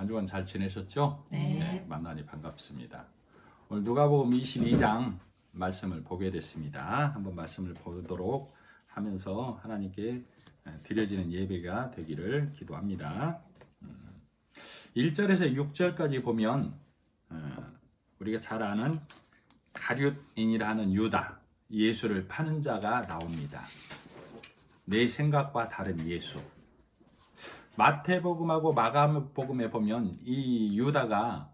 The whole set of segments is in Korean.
한 주간 잘 지내셨죠? 네. 만나니 반갑습니다. 오늘 누가복음 22장 말씀을 보게 됐습니다. 한번 말씀을 보도록 하면서 하나님께 드려지는 예배가 되기를 기도합니다. 1절에서 6절까지 보면 우리가 잘 아는 가룟인이라 하는 유다, 예수를 파는 자가 나옵니다. 내 생각과 다른 예수. 마태복음하고 마가복음에 보면 이 유다가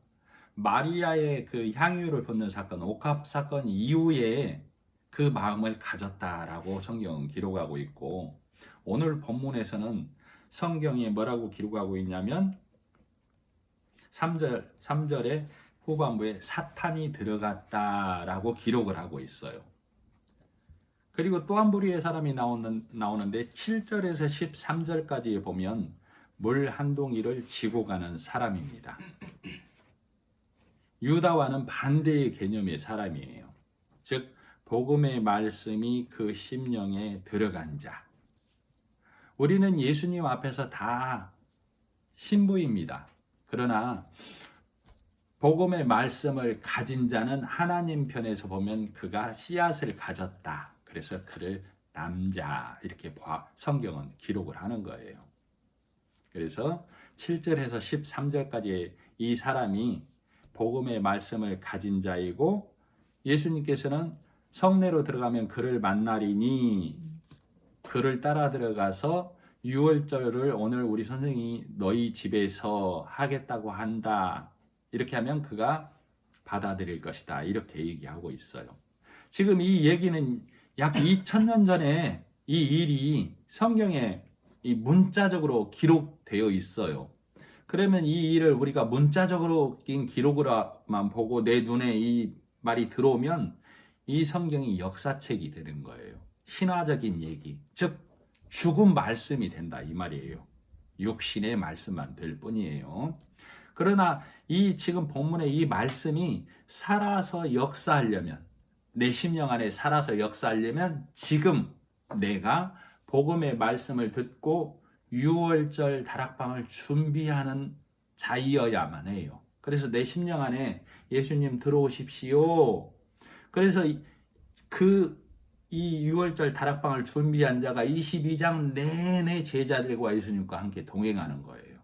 마리아의 그 향유를 붓는 사건, 옥합 사건 이후에 그 마음을 가졌다라고 성경은 기록하고 있고, 오늘 본문에서는 성경이 뭐라고 기록하고 있냐면 3절의 후반부에 사탄이 들어갔다라고 기록을 하고 있어요. 그리고 또 한 부류의 사람이 나오는데 7절에서 13절까지 보면 물 한 동이를 지고 가는 사람입니다. 유다와는 반대의 개념의 사람이에요. 즉 복음의 말씀이 그 심령에 들어간 자. 우리는 예수님 앞에서 다 신부입니다. 그러나 복음의 말씀을 가진 자는 하나님 편에서 보면 그가 씨앗을 가졌다. 그래서 그를 남자 이렇게 성경은 기록을 하는 거예요. 그래서 7절에서 13절까지 이 사람이 복음의 말씀을 가진 자이고, 예수님께서는 성내로 들어가면 그를 만나리니 그를 따라 들어가서 유월절을 오늘 우리 선생이 너희 집에서 하겠다고 한다. 이렇게 하면 그가 받아들일 것이다. 이렇게 얘기하고 있어요. 지금 이 얘기는 약 2000년 전에 이 일이 성경에 이 문자적으로 기록되어 있어요. 그러면 이 일을 우리가 문자적으로 낀 기록으로만 보고 내 눈에 이 말이 들어오면 이 성경이 역사책이 되는 거예요. 신화적인 얘기, 즉 죽은 말씀이 된다 이 말이에요. 육신의 말씀만 될 뿐이에요. 그러나 이 지금 본문의 이 말씀이 살아서 역사하려면, 내 심령 안에 살아서 역사하려면 지금 내가 복음의 말씀을 듣고 유월절 다락방을 준비하는 자이어야만 해요. 그래서 내 심령 안에 예수님 들어오십시오. 그래서 이 유월절 다락방을 준비한 자가 22장 내내 제자들과 예수님과 함께 동행하는 거예요.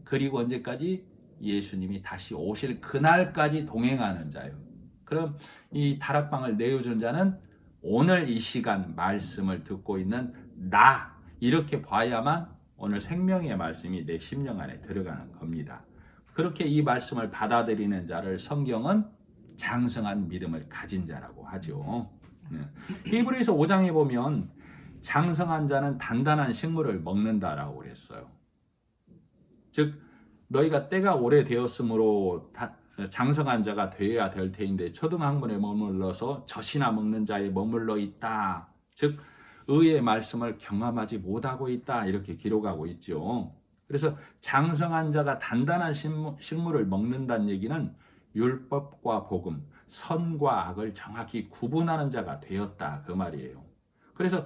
그리고 언제까지? 예수님이 다시 오실 그날까지 동행하는 자예요. 그럼 이 다락방을 내어준 자는 오늘 이 시간 말씀을 듣고 있는 나, 이렇게 봐야만 오늘 생명의 말씀이 내 심령 안에 들어가는 겁니다. 그렇게 이 말씀을 받아들이는 자를 성경은 장성한 믿음을 가진 자라고 하죠. 히브리서 5장에 보면 장성한 자는 단단한 식물을 먹는다라고 그랬어요. 즉 너희가 때가 오래되었으므로 장성한 자가 되어야 될 테인데 초등학문에 머물러서 젖이나 먹는 자에 머물러 있다. 즉 의의 말씀을 경험하지 못하고 있다. 이렇게 기록하고 있죠. 그래서 장성한 자가 단단한 식물을 먹는다는 얘기는 율법과 복음, 선과 악을 정확히 구분하는 자가 되었다 그 말이에요. 그래서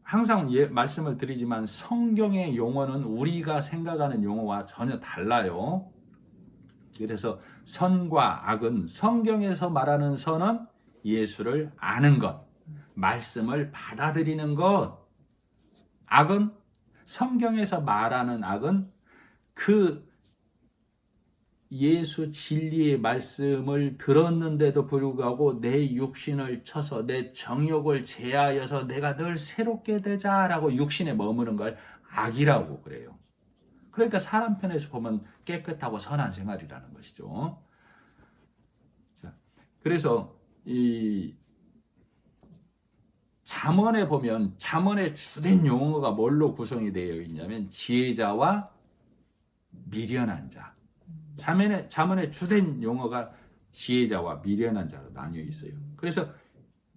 항상 말씀을 드리지만 성경의 용어는 우리가 생각하는 용어와 전혀 달라요. 그래서 선과 악은, 성경에서 말하는 선은 예수를 아는 것, 말씀을 받아들이는 것. 악은, 성경에서 말하는 악은 그 예수 진리의 말씀을 들었는데도 불구하고 내 육신을 쳐서 내 정욕을 제하여서 내가 늘 새롭게 되자라고 육신에 머무는 걸 악이라고 그래요. 그러니까 사람 편에서 보면 깨끗하고 선한 생활이라는 것이죠. 자, 그래서 이 잠언에 보면 잠언의 주된 용어가 뭘로 구성이 되어 있냐면 지혜자와 미련한 자. 잠언의 주된 용어가 지혜자와 미련한 자로 나뉘어 있어요. 그래서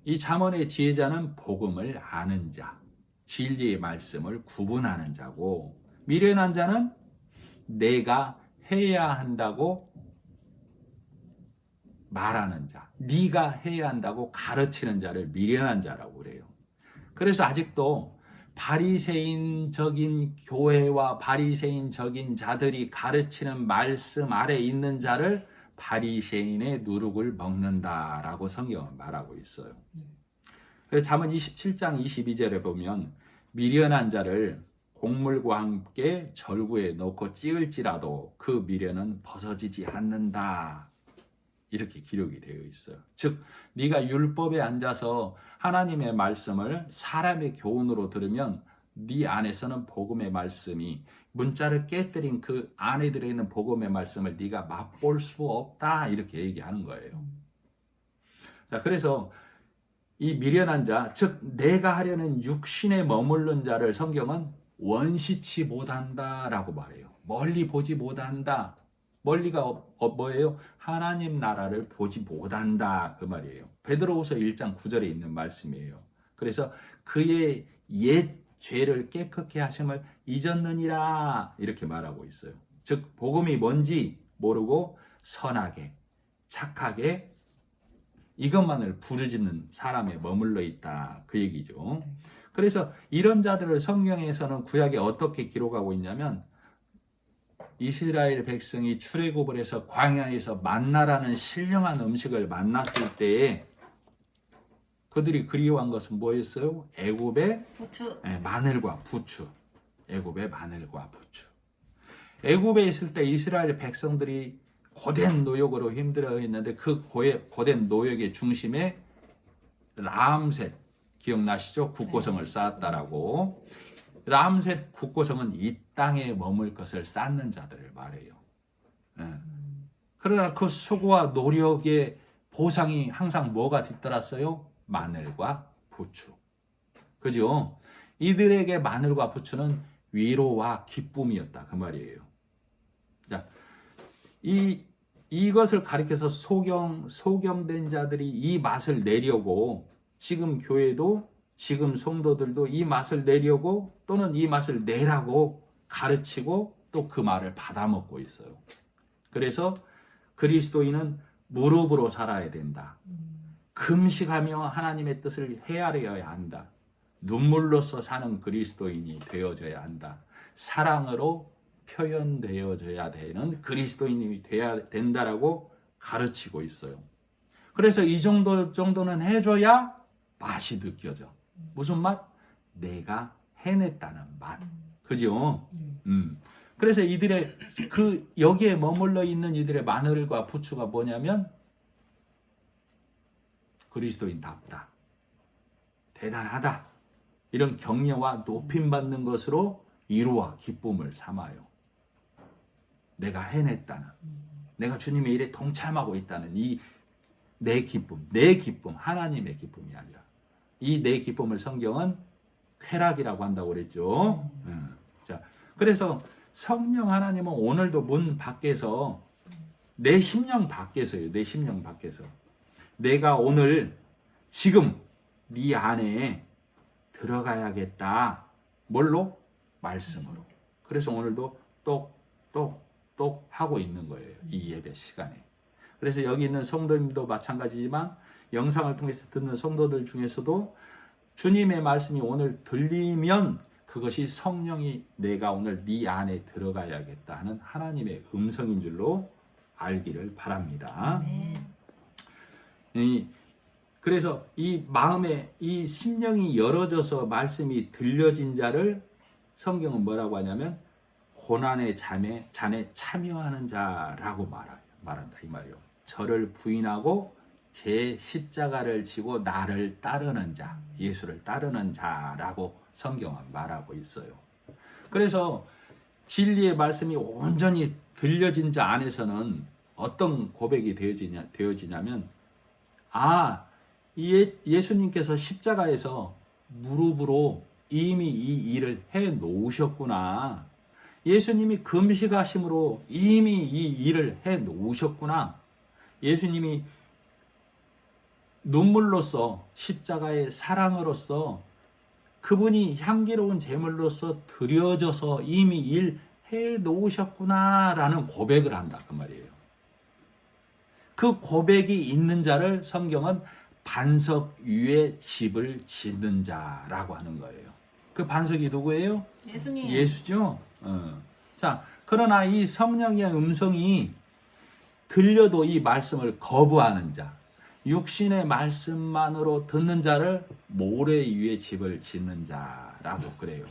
이 잠언의 지혜자는 복음을 아는 자, 진리의 말씀을 구분하는 자고, 미련한 자는 내가 해야 한다고 말하는 자, 네가 해야 한다고 가르치는 자를 미련한 자라고 그래요. 그래서 아직도 바리새인적인 교회와 바리새인적인 자들이 가르치는 말씀 아래 있는 자를 바리새인의 누룩을 먹는다라고 성경은 말하고 있어요. 그래서 잠언 27장 22절에 보면 미련한 자를 곡물과 함께 절구에 넣고 찌을지라도 그 미련은 벗어지지 않는다. 이렇게 기록이 되어 있어요. 즉 네가 율법에 앉아서 하나님의 말씀을 사람의 교훈으로 들으면 네 안에서는 복음의 말씀이 문자를 깨뜨린 그 안에 들어있는 복음의 말씀을 네가 맛볼 수 없다. 이렇게 얘기하는 거예요. 자, 그래서 이 미련한 자, 즉 내가 하려는 육신에 머무른 자를 성경은 원시치 못한다라고 말해요. 멀리 보지 못한다. 멀리가 뭐예요? 하나님 나라를 보지 못한다 그 말이에요. 베드로후서 1장 9절에 있는 말씀이에요. 그래서 그의 옛 죄를 깨끗게 하심을 잊었느니라 이렇게 말하고 있어요. 즉 복음이 뭔지 모르고 선하게 착하게 이것만을 부르짖는 사람에 머물러 있다 그 얘기죠. 그래서 이런 자들을 성경에서는 구약에 어떻게 기록하고 있냐면 이스라엘 백성이 출애굽을 해서 광야에서 만나라는 신령한 음식을 만났을 때에 그들이 그리워한 것은 뭐였어요? 애굽의 부추. 마늘과 부추. 애굽의 마늘과 부추. 애굽에 있을 때 이스라엘 백성들이 고된 노역으로 힘들어했는데 그 고된 노역의 중심에 람셋 기억나시죠? 국고성을 쌓았다라고. 람셋 국고성은 이 땅에 머물 것을 쌓는 자들을 말해요. 그러나 그 수고와 노력의 보상이 항상 뭐가 뒤따랐어요? 마늘과 부추. 그죠? 이들에게 마늘과 부추는 위로와 기쁨이었다 그 말이에요. 자, 이것을 가리켜서 소경된 자들이 이 맛을 내려고 지금 교회도 지금 성도들도 이 맛을 내려고 또는 이 맛을 내라고 가르치고 또 그 말을 받아먹고 있어요. 그래서 그리스도인은 무릎으로 살아야 된다. 금식하며 하나님의 뜻을 헤아려야 한다. 눈물로서 사는 그리스도인이 되어져야 한다. 사랑으로 표현되어져야 되는 그리스도인이 되어야 된다라고 가르치고 있어요. 그래서 이 정도는 해줘야 맛이 느껴져. 무슨 맛? 내가 해냈다는 맛. 그죠? 그래서 이들의 여기에 머물러 있는 이들의 마늘과 부추가 뭐냐면 그리스도인답다. 대단하다. 이런 격려와 높임받는 것으로 위로와 기쁨을 삼아요. 내가 해냈다는, 내가 주님의 일에 동참하고 있다는 이 내 기쁨, 하나님의 기쁨이 아니라 이 내 기쁨을 성경은 쾌락이라고 한다고 그랬죠. 자, 그래서 성령 하나님은 오늘도 문 밖에서 내 심령 밖에서요. 내 심령 밖에서 내가 오늘 지금 네 안에 들어가야겠다. 뭘로? 말씀으로. 그래서 오늘도 똑 하고 있는 거예요. 이 예배 시간에. 그래서 여기 있는 성도님도 마찬가지지만 영상을 통해서 듣는 성도들 중에서도 주님의 말씀이 오늘 들리면 그것이 성령이 내가 오늘 네 안에 들어가야겠다 하는 하나님의 음성인 줄로 알기를 바랍니다. 그래서 이 마음에 이 심령이 열어져서 말씀이 들려진 자를 성경은 뭐라고 하냐면 고난의 잔에 참여하는 자라고 말한다 이 말이요. 저를 부인하고 제 십자가를 지고 나를 따르는 자, 예수를 따르는 자라고 성경은 말하고 있어요. 그래서 진리의 말씀이 온전히 들려진 자 안에서는 어떤 고백이 되어지냐면 예수님께서 십자가에서 무릎으로 이미 이 일을 해 놓으셨구나. 예수님이 금식하심으로 이미 이 일을 해 놓으셨구나. 예수님이 눈물로써 십자가의 사랑으로서 그분이 향기로운 제물로서 드려져서 이미 일해 놓으셨구나라는 고백을 한다 그 말이에요. 그 고백이 있는 자를 성경은 반석 위에 집을 짓는 자라고 하는 거예요. 그 반석이 누구예요? 예수님. 예수죠. 자, 그러나 이 성령의 음성이 들려도 이 말씀을 거부하는 자, 육신의 말씀만으로 듣는 자를 모래 위에 집을 짓는 자라고 그래요.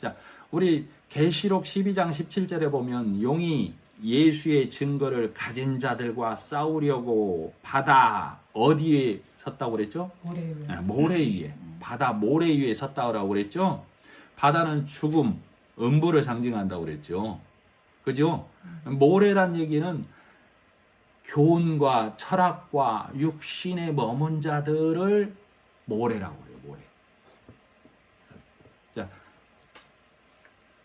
자, 우리 계시록 12장 17절에 보면 용이 예수의 증거를 가진 자들과 싸우려고 바다 어디에 섰다고 그랬죠? 모래 위에. 모래 위에. 바다 모래 위에 섰다고 그랬죠? 바다는 죽음, 음부를 상징한다고 그랬죠. 그죠? 모래란 얘기는 교훈과 철학과 육신에 머문 자들을 모래라고 그래요. 모래. 자,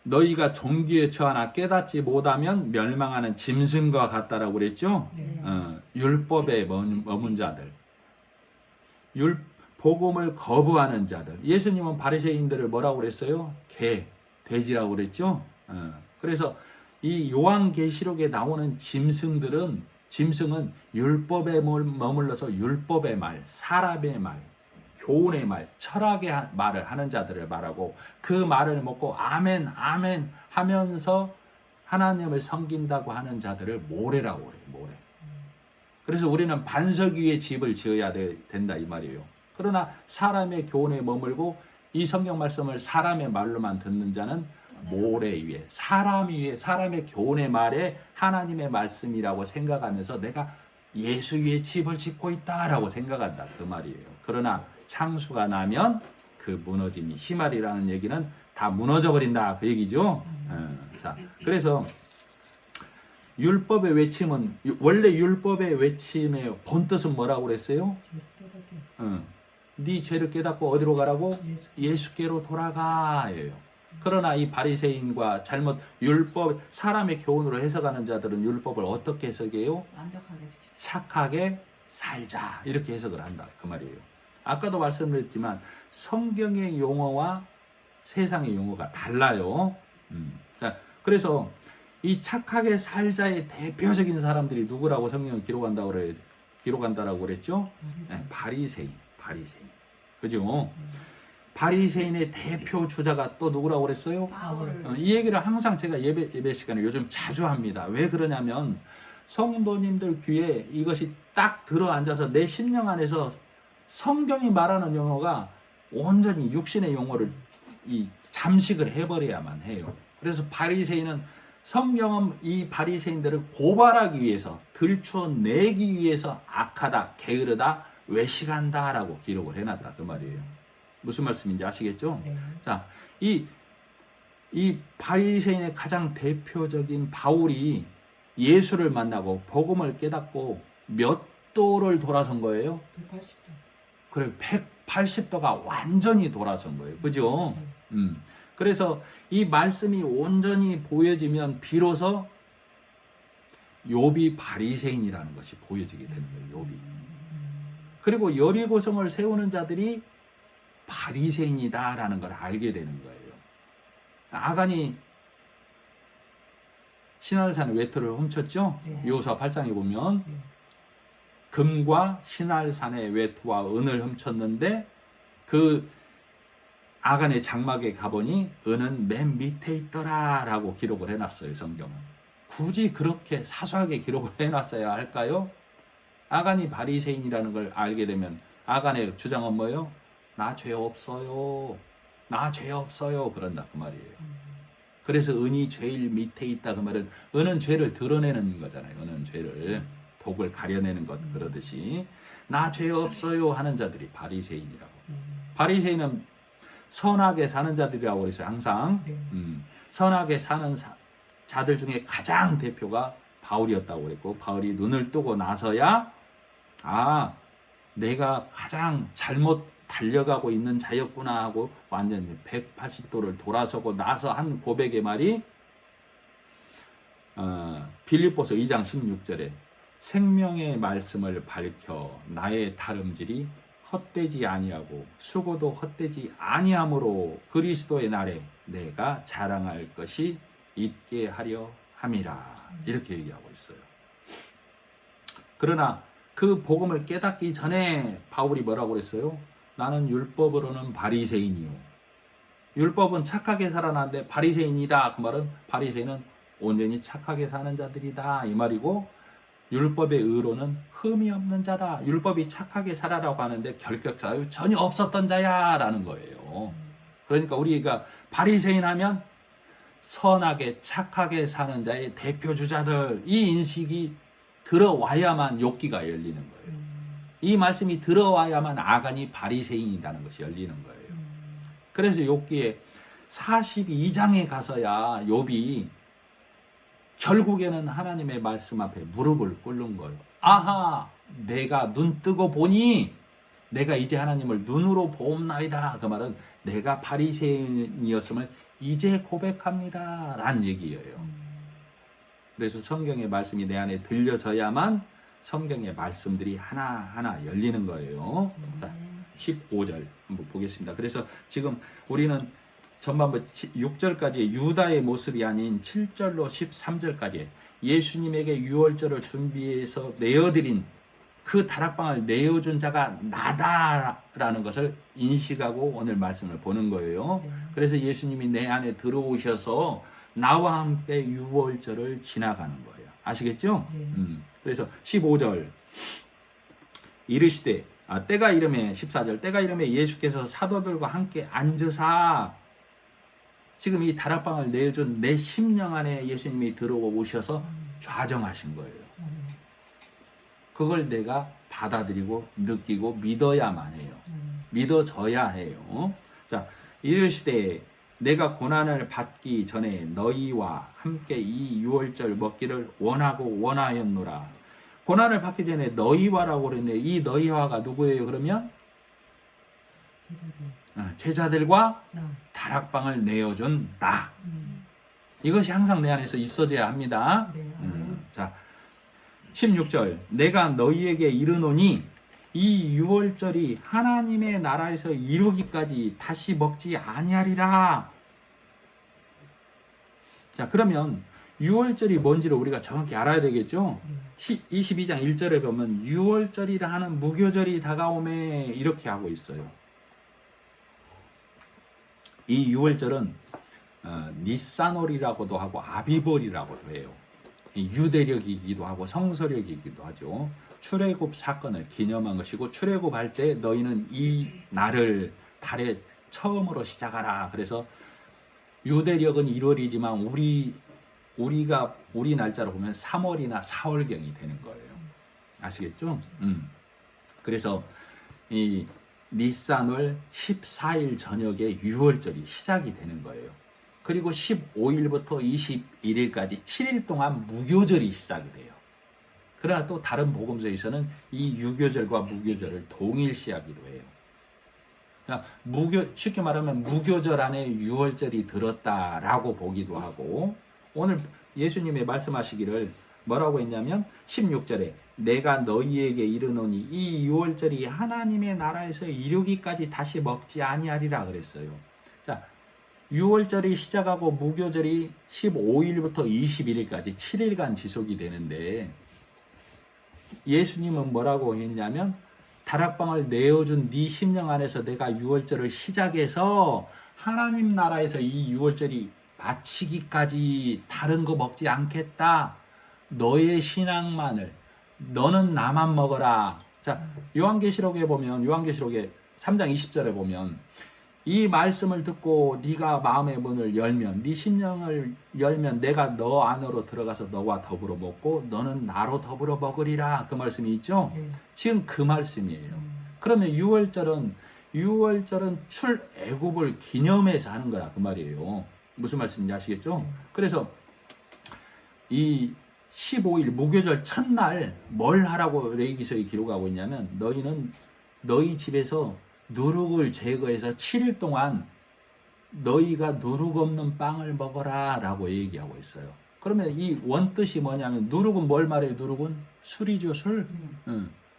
너희가 종기에 처하나 깨닫지 못하면 멸망하는 짐승과 같다라고 그랬죠. 네. 율법에 머문 자들, 복음을 거부하는 자들. 예수님은 바리새인들을 뭐라고 그랬어요? 개, 돼지라고 그랬죠. 그래서 이 요한계시록에 나오는 짐승은 율법에 머물러서 율법의 말, 사람의 말, 교훈의 말, 철학의 말을 하는 자들을 말하고 그 말을 먹고 아멘 아멘 하면서 하나님을 섬긴다고 하는 자들을 모래라고 그래요. 모래. 그래서 우리는 반석 위에 집을 지어야 된다 이 말이에요. 그러나 사람의 교훈에 머물고 이 성경 말씀을 사람의 말로만 듣는 자는 모래 위에, 사람의 교훈의 말에 하나님의 말씀이라고 생각하면서 내가 예수 위에 집을 짓고 있다라고 생각한다 그 말이에요. 그러나 창수가 나면 그 무너짐이 희말이라는 얘기는 다 무너져 버린다 그 얘기죠. 자, 그래서 율법의 외침은 원래 율법의 외침의 본 뜻은 뭐라고 그랬어요? 네 죄를 깨닫고 어디로 가라고? 예수께로 돌아가예요. 그러나 이 바리새인과 잘못 율법 사람의 교훈으로 해석하는 자들은 율법을 어떻게 해석해요? 완벽하게 지키자. 착하게 살자 이렇게 해석을 한다 그 말이에요. 아까도 말씀드렸지만 성경의 용어와 세상의 용어가 달라요. 자, 그래서 이 착하게 살자의 대표적인 사람들이 누구라고 성경은 기록한다라고 그랬죠? 바리새인. 그죠? 바리새인의 대표 주자가 또 누구라고 그랬어요? 바울. 이 얘기를 항상 제가 예배 시간에 요즘 자주 합니다. 왜 그러냐면 성도님들 귀에 이것이 딱 들어앉아서 내 심령 안에서 성경이 말하는 용어가 온전히 육신의 용어를 잠식을 해버려야만 해요. 그래서 바리새인은 성경은 이 바리새인들을 고발하기 위해서 들춰내기 위해서 악하다, 게으르다, 외식한다라고 기록을 해놨다 그 말이에요. 무슨 말씀인지 아시겠죠? 네. 자, 이 바리새인의 가장 대표적인 바울이 예수를 만나고 복음을 깨닫고 몇 도를 돌아선 거예요? 180도. 그래, 180도가 완전히 돌아선 거예요. 그죠? 그래서 이 말씀이 온전히 보여지면 비로소 욥이 바리새인이라는 것이 보여지게 되는 거예요. 욥이. 그리고 여리고성을 세우는 자들이 바리새인이다라는 걸 알게 되는 거예요. 아간이 신할산의 외투를 훔쳤죠? 네. 여호수아 8장에 보면 네. 금과 신할산의 외투와 은을 훔쳤는데 그 아간의 장막에 가보니 은은 맨 밑에 있더라라고 기록을 해놨어요. 성경은. 굳이 그렇게 사소하게 기록을 해놨어야 할까요? 아간이 바리새인이라는 걸 알게 되면 아간의 주장은 뭐예요? 나 죄 없어요. 나 죄 없어요. 그런다 그 말이에요. 그래서 은이 제일 밑에 있다 그 말은 은은 죄를 드러내는 거잖아요. 은은 죄를 독을 가려내는 것 그러듯이 나 죄 없어요 하는 자들이 바리새인이라고. 바리새인은 선하게 사는 자들이라고 그랬어요. 항상 네. 선하게 사는 자들 중에 가장 대표가 바울이었다고 그랬고 바울이 눈을 뜨고 나서야 내가 가장 잘못 달려가고 있는 자였구나 하고 완전히 180도를 돌아서고 나서 한 고백의 말이 빌립보서 2장 16절에 생명의 말씀을 밝혀 나의 다름질이 헛되지 아니하고 수고도 헛되지 아니하므로 그리스도의 날에 내가 자랑할 것이 있게 하려 함이라 이렇게 얘기하고 있어요. 그러나 그 복음을 깨닫기 전에 바울이 뭐라고 그랬어요? 나는 율법으로는 바리새인이요 율법은 착하게 살아나는데 바리새인이다. 그 말은 바리새인은 온전히 착하게 사는 자들이다 이 말이고, 율법의 의로는 흠이 없는 자다. 율법이 착하게 살아라고 하는데 결격 사유 전혀 없었던 자야 라는 거예요. 그러니까 우리가 바리새인 하면 선하게 착하게 사는 자의 대표 주자들, 이 인식이 들어와야만 욥기가 열리는 거예요. 이 말씀이 들어와야만 아간이 바리새인이라는 것이 열리는 거예요. 그래서 욥기에 42장에 가서야 욥이 결국에는 하나님의 말씀 앞에 무릎을 꿇는 거예요. 아하, 내가 눈 뜨고 보니 내가 이제 하나님을 눈으로 보옵나이다. 그 말은 내가 바리새인이었음을 이제 고백합니다 라는 얘기예요. 그래서 성경의 말씀이 내 안에 들려져야만 성경의 말씀들이 하나하나 열리는 거예요. 자, 15절 한번 보겠습니다. 그래서 지금 우리는 전반부 6절까지 유다의 모습이 아닌 7절로 13절까지 예수님에게 유월절을 준비해서 내어드린 그 다락방을 내어준 자가 나다라는 것을 인식하고 오늘 말씀을 보는 거예요. 그래서 예수님이 내 안에 들어오셔서 나와 함께 유월절을 지나가는 거예요. 아시겠죠? 그래서 15절 이르시되 때가 이름에 14절 때가 이름에 예수께서 사도들과 함께 앉으사, 지금 이 다락방을 내어준 내 심령 안에 예수님이 들어오셔서 좌정하신 거예요. 그걸 내가 받아들이고 느끼고 믿어야만 해요. 믿어져야 해요. 자, 이르시되 내가 고난을 받기 전에 너희와 함께 이 유월절 먹기를 원하고 원하였노라. 고난을 받기 전에 너희와라고 그랬는데 이 너희와가 누구예요? 그러면 제자들과 다락방을 내어준 나. 이것이 항상 내 안에서 있어져야 합니다. 자, 16절 내가 너희에게 이르노니 이 유월절이 하나님의 나라에서 이루기까지 다시 먹지 아니하리라. 자, 그러면 유월절이 뭔지를 우리가 정확히 알아야 되겠죠? 22장 1절에 보면 유월절이라 하는 무교절이 다가오매 이렇게 하고 있어요. 이 유월절은 니산월이라고도 하고 아비볼이라고도 해요. 유대력이기도 하고 성서력이기도 하죠. 출애굽 사건을 기념한 것이고, 출애굽할 때 너희는 이 날을 달에 처음으로 시작하라. 그래서 유대력은 1월이지만 우리 날짜로 보면 3월이나 4월경이 되는 거예요. 아시겠죠? 그래서 이 니산월 14일 저녁에 유월절이 시작이 되는 거예요. 그리고 15일부터 21일까지 7일 동안 무교절이 시작이 돼요. 그러나 또 다른 복음서에서는 이 유교절과 무교절을 동일시하기도 해요. 그러니까 쉽게 말하면 무교절 안에 유월절이 들었다라고 보기도 하고, 오늘 예수님이 말씀하시기를 뭐라고 했냐면 16절에 내가 너희에게 이르노니 이 유월절이 하나님의 나라에서 이루기까지 다시 먹지 아니하리라 그랬어요. 자, 유월절이 시작하고 무교절이 15일부터 21일까지 7일간 지속이 되는데, 예수님은 뭐라고 했냐면 다락방을 내어준 네 심령 안에서 내가 유월절을 시작해서 하나님 나라에서 이 유월절이 마치기까지 다른 거 먹지 않겠다. 너의 신앙만을, 너는 나만 먹어라. 자, 요한계시록에 보면, 요한계시록에 3장 20절에 보면 이 말씀을 듣고 네가 마음의 문을 열면, 네 심령을 열면 내가 너 안으로 들어가서 너와 더불어 먹고 너는 나로 더불어 먹으리라. 그 말씀이 있죠? 지금 그 말씀이에요. 그러면 유월절은 출애굽을 기념해서 하는 거야. 그 말이에요. 무슨 말씀인지 아시겠죠? 그래서 이 15일 무교절 첫날 뭘 하라고 레위기서에 기록하고 있냐면, 너희는 너희 집에서 누룩을 제거해서 7일 동안 너희가 누룩 없는 빵을 먹어라 라고 얘기하고 있어요. 그러면 이 원뜻이 뭐냐면, 누룩은 뭘 말해요? 누룩은 술이죠, 술.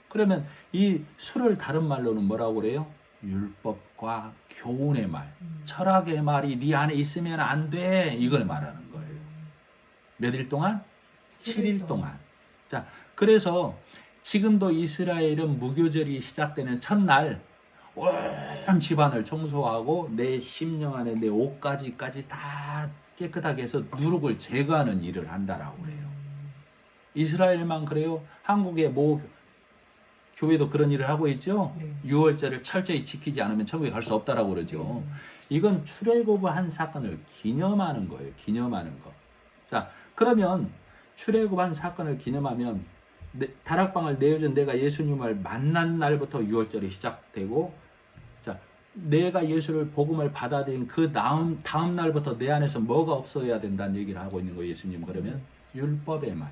그러면 이 술을 다른 말로는 뭐라고 그래요? 율법과 교훈의 말, 철학의 말이 네 안에 있으면 안 돼, 이걸 말하는 거예요. 몇 일 동안? 7일 동안. 자, 그래서 지금도 이스라엘은 무교절이 시작되는 첫날 온 집안을 청소하고 내 심령 안에 내 옷가지까지 다 깨끗하게 해서 누룩을 제거하는 일을 한다라고 그래요. 이스라엘만 그래요? 한국의 모 교회도 그런 일을 하고 있죠? 네. 유월절을 철저히 지키지 않으면 천국에 갈 수 없다라고 그러죠. 이건 출애굽의 한 사건을 기념하는 거예요. 기념하는 거. 자, 그러면 출애굽 한 사건을 기념하면 다락방을 내어준 내가 예수님을 만난 날부터 유월절이 시작되고, 자, 내가 예수를 복음을 받아들인 그 다음 날부터 내 안에서 뭐가 없어야 된다는 얘기를 하고 있는 거예요. 예수님 그러면 율법의 말,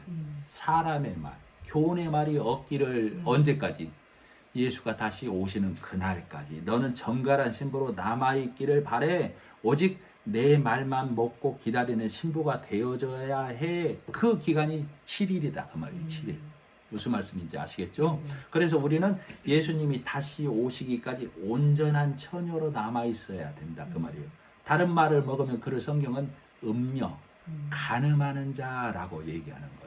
사람의 말, 교훈의 말이 없기를 언제까지? 예수가 다시 오시는 그날까지. 너는 정갈한 신부로 남아있기를 바래. 오직 내 말만 먹고 기다리는 신부가 되어져야 해. 그 기간이 7일이다. 그 말이에요. 7일. 무슨 말씀인지 아시겠죠? 그래서 우리는 예수님이 다시 오시기까지 온전한 처녀로 남아있어야 된다. 그 말이에요. 다른 말을 먹으면 그를 성경은 음녀, 간음하는 자라고 얘기하는 거예요.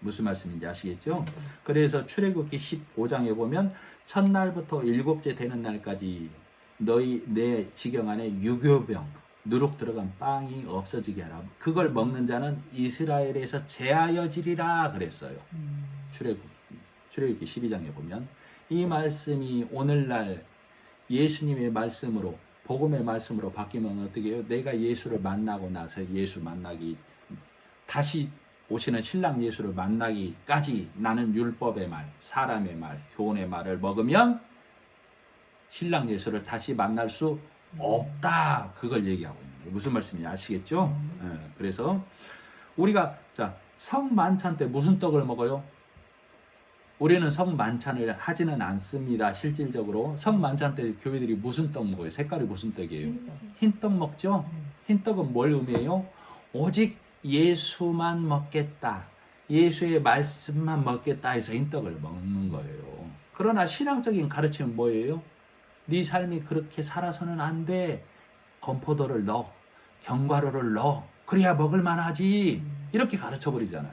무슨 말씀인지 아시겠죠? 그래서 출애굽기 15장에 보면 첫날부터 일곱째 되는 날까지 너희 내 지경 안에 유교병 누룩 들어간 빵이 없어지게 하라. 그걸 먹는 자는 이스라엘에서 제하여지리라 그랬어요. 출애굽기 12장에 보면 이 말씀이 오늘날 예수님의 말씀으로 복음의 말씀으로 바뀌면 어떻게 해요? 내가 예수를 만나고 나서 예수 만나기 다시 오시는 신랑 예수를 만나기까지 나는 율법의 말, 사람의 말, 교훈의 말을 먹으면 신랑 예수를 다시 만날 수 없다. 그걸 얘기하고 있는 거예요. 무슨 말씀인지 아시겠죠? 그래서 우리가 자 성만찬 때 무슨 떡을 먹어요? 우리는 성만찬을 하지는 않습니다. 실질적으로 성만찬 때 교회들이 무슨 떡 먹어요? 색깔이 무슨 떡이에요? 흰떡 먹죠? 흰떡은 뭘 의미해요? 오직 예수만 먹겠다. 예수의 말씀만 먹겠다 해서 흰떡을 먹는 거예요. 그러나 신앙적인 가르침은 뭐예요? 네 삶이 그렇게 살아서는 안 돼. 건포도를 넣어. 견과류를 넣어. 그래야 먹을 만하지. 이렇게 가르쳐버리잖아요.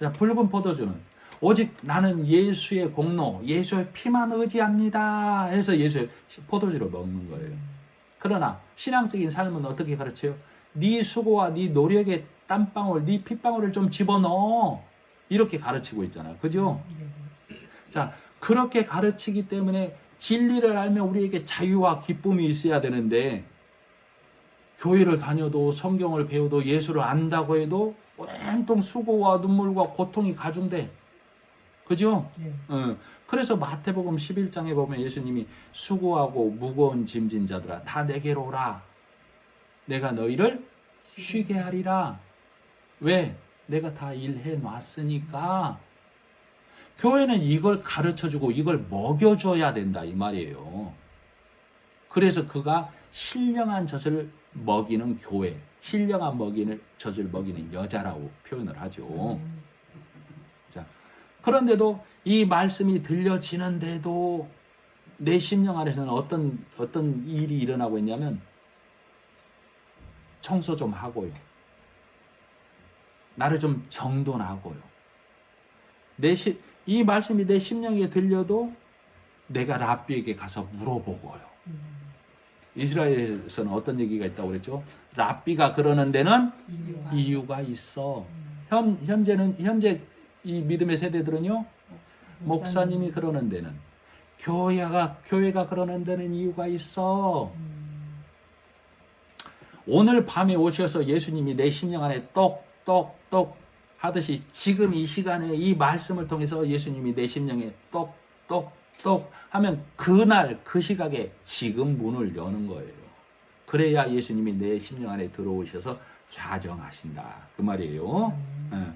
자, 붉은 포도주는 오직 나는 예수의 공로, 예수의 피만 의지합니다 해서 예수의 포도주를 먹는 거예요. 그러나 신앙적인 삶은 어떻게 가르쳐요? 네 수고와 네 노력의 땀방울, 네 핏방울을 좀 집어넣어. 이렇게 가르치고 있잖아요. 그죠? 자, 그렇게 가르치기 때문에 진리를 알면 우리에게 자유와 기쁨이 있어야 되는데 교회를 다녀도 성경을 배워도 예수를 안다고 해도 온통 수고와 눈물과 고통이 가중돼. 그죠? 그래서 마태복음 11장에 보면 예수님이 수고하고 무거운 짐진 자들아 다 내게로 오라. 내가 너희를 쉬게 하리라. 왜? 내가 다 일해 놨으니까. 교회는 이걸 가르쳐주고 이걸 먹여줘야 된다 이 말이에요. 그래서 그가 신령한 젖을 먹이는 교회, 신령한 젖을 먹이는 여자라고 표현을 하죠. 자, 그런데도 이 말씀이 들려지는데도 내 심령 안에서는 어떤 일이 일어나고 있냐면 청소 좀 하고요. 나를 좀 정돈하고요. 이 말씀이 내 심령에 들려도 내가 랍비에게 가서 물어보고요. 이스라엘에서는 어떤 얘기가 있다고 그랬죠? 랍비가 그러는 데는 이유가 있어. 현재 이 믿음의 세대들은요, 목사님이 그러는 데는, 교회가 그러는 데는 이유가 있어. 오늘 밤에 오셔서 예수님이 내 심령 안에 똑똑똑 하듯이 지금 이 시간에 이 말씀을 통해서 예수님이 내 심령에 똑똑똑 하면 그날 그 시각에 지금 문을 여는 거예요. 그래야 예수님이 내 심령 안에 들어오셔서 좌정하신다. 그 말이에요.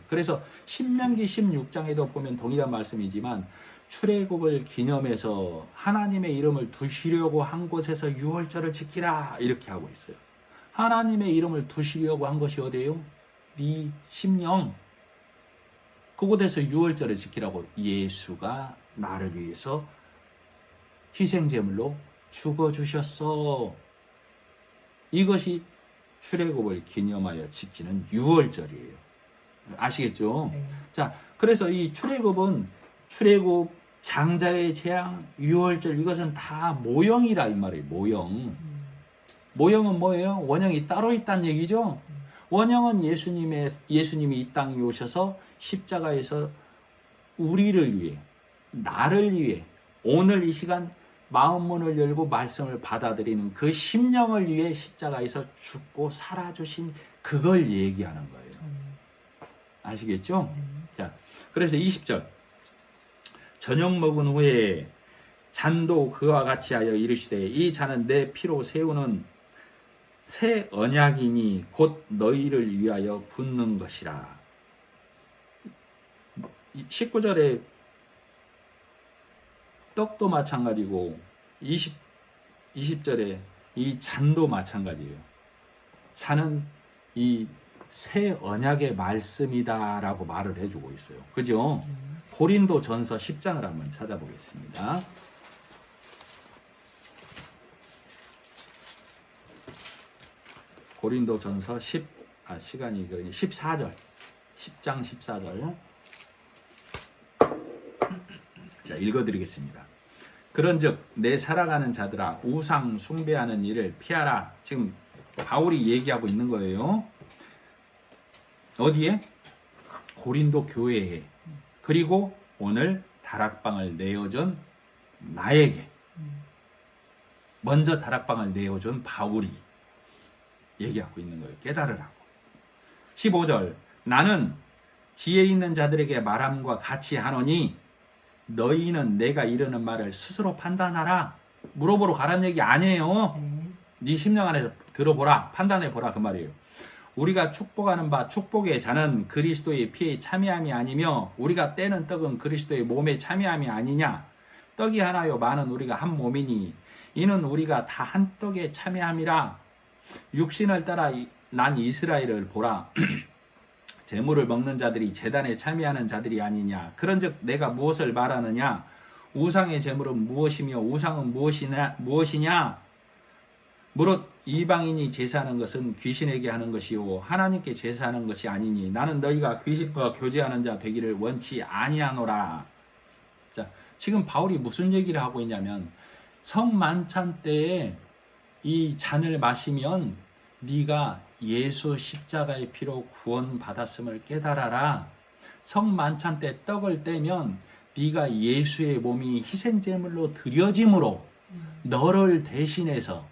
그래서 신명기 16장에도 보면 동일한 말씀이지만 출애굽을 기념해서 하나님의 이름을 두시려고 한 곳에서 유월절을 지키라 이렇게 하고 있어요. 하나님의 이름을 두시려고 한 것이 어디예요? 네 심령. 그곳에서 유월절을 지키라고 예수가 나를 위해서 희생제물로 죽어주셨어. 이것이 출애굽을 기념하여 지키는 유월절이에요. 아시겠죠? 자, 그래서 이 출애굽은 출애굽 장자의 재앙, 유월절 이것은 다 모형이라 이 말이에요. 모형. 모형은 뭐예요? 원형이 따로 있다는 얘기죠. 원형은 예수님이 이 땅에 오셔서 십자가에서 우리를 위해, 나를 위해 오늘 이 시간 마음문을 열고 말씀을 받아들이는 그 심령을 위해 십자가에서 죽고 살아주신 그걸 얘기하는 거예요. 아시겠죠? 자, 그래서 20절. 저녁 먹은 후에 잔도 그와 같이 하여 이르시되 이 잔은 내 피로 세우는 새 언약이니 곧 너희를 위하여 붓는 것이라. 19절에 떡도 마찬가지고 20절에 이 잔도 마찬가지예요. 잔은 이 새 언약의 말씀이다라고 말을 해주고 있어요. 그죠? 고린도 전서 10장을 한번 찾아보겠습니다. 고린도 전서 14절. 10장 14절. 자, 읽어드리겠습니다. 그런즉 내 살아가는 자들아 우상 숭배하는 일을 피하라. 지금 바울이 얘기하고 있는 거예요. 어디에? 고린도 교회에. 그리고 오늘 다락방을 내어준 나에게. 먼저 다락방을 내어준 바울이 얘기하고 있는 거예요. 깨달으라고. 15절. 나는 지혜 있는 자들에게 말함과 같이 하노니 너희는 내가 이르는 말을 스스로 판단하라. 물어보러 가란 얘기 아니에요. 네 심령 안에서 들어보라. 판단해보라. 그 말이에요. 우리가 축복하는 바 축복의 잔은 그리스도의 피에 참여함이 아니며 우리가 떼는 떡은 그리스도의 몸에 참여함이 아니냐. 떡이 하나요 많은 우리가 한 몸이니 이는 우리가 다 한 떡에 참여함이라. 육신을 따라 난 이스라엘을 보라. 제물을 먹는 자들이 제단에 참여하는 자들이 아니냐. 그런즉 내가 무엇을 말하느냐. 우상의 제물은 무엇이며 우상은 무엇이냐. 무릇 이방인이 제사하는 것은 귀신에게 하는 것이요 하나님께 제사하는 것이 아니니 나는 너희가 귀신과 교제하는 자 되기를 원치 아니하노라. 자, 지금 바울이 무슨 얘기를 하고 있냐면 성만찬 때에 이 잔을 마시면 네가 예수 십자가의 피로 구원받았음을 깨달아라. 성만찬 때 떡을 떼면 네가 예수의 몸이 희생제물로 드려짐으로 너를 대신해서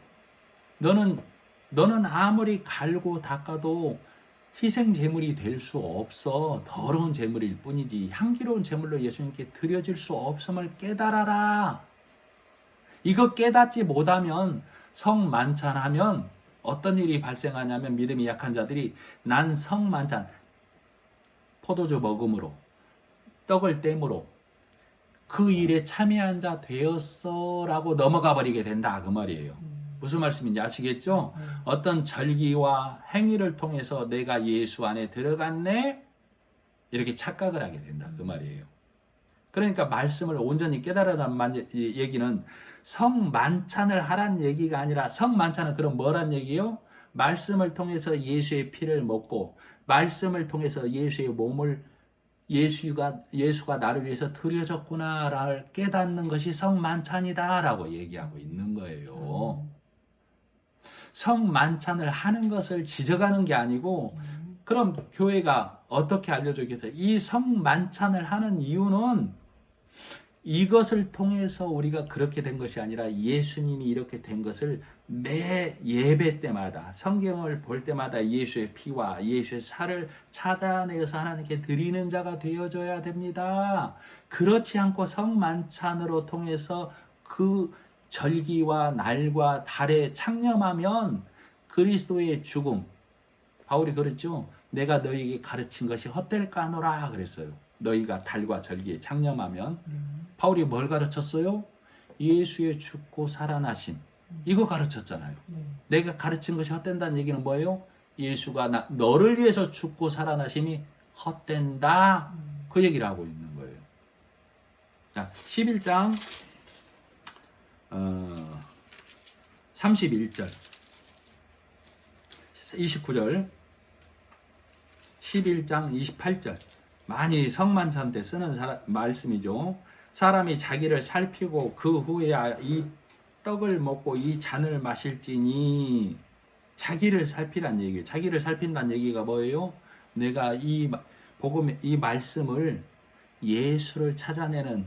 너는 아무리 갈고 닦아도 희생제물이 될 수 없어. 더러운 제물일 뿐이지 향기로운 제물로 예수님께 드려질 수 없음을 깨달아라. 이거 깨닫지 못하면 성만찬하면 어떤 일이 발생하냐면 믿음이 약한 자들이 난 성만찬 포도주 먹음으로 떡을 땜으로 그 일에 참여한 자 되었어 라고 넘어가 버리게 된다 그 말이에요. 무슨 말씀인지 아시겠죠? 어떤 절기와 행위를 통해서 내가 예수 안에 들어갔네 이렇게 착각을 하게 된다 그 말이에요. 그러니까 말씀을 온전히 깨달으라는 얘기는 성만찬을 하란 얘기가 아니라 성만찬은 그럼 뭐란 얘기예요? 말씀을 통해서 예수의 피를 먹고 말씀을 통해서 예수의 몸을 예수가 나를 위해서 드려졌구나를 깨닫는 것이 성만찬이다라고 얘기하고 있는 거예요. 성만찬을 하는 것을 지적하는 게 아니고 그럼 교회가 어떻게 알려주겠어요? 이 성만찬을 하는 이유는 이것을 통해서 우리가 그렇게 된 것이 아니라 예수님이 이렇게 된 것을 매 예배 때마다 성경을 볼 때마다 예수의 피와 예수의 살을 찾아내서 하나님께 드리는 자가 되어져야 됩니다. 그렇지 않고 성만찬으로 통해서 그 절기와 날과 달에 창념하면 그리스도의 죽음, 바울이 그랬죠. 내가 너희에게 가르친 것이 헛될까노라 그랬어요. 너희가 달과 절기에 창념하면 바울이 뭘 가르쳤어요? 예수의 죽고 살아나심 이거 가르쳤잖아요. 내가 가르친 것이 헛된다는 얘기는 뭐예요? 예수가 너를 위해서 죽고 살아나심이 헛된다 그 얘기를 하고 있는 거예요. 자, 11장 31절 29절 11장 28절 많이 성만찬 때 쓰는 말씀이죠. 사람이 자기를 살피고 그 후에 이 떡을 먹고 이 잔을 마실지니, 자기를 살피란 얘기예요. 자기를 살핀다는 얘기가 뭐예요? 내가 이 복음, 이 말씀을 예수를 찾아내는,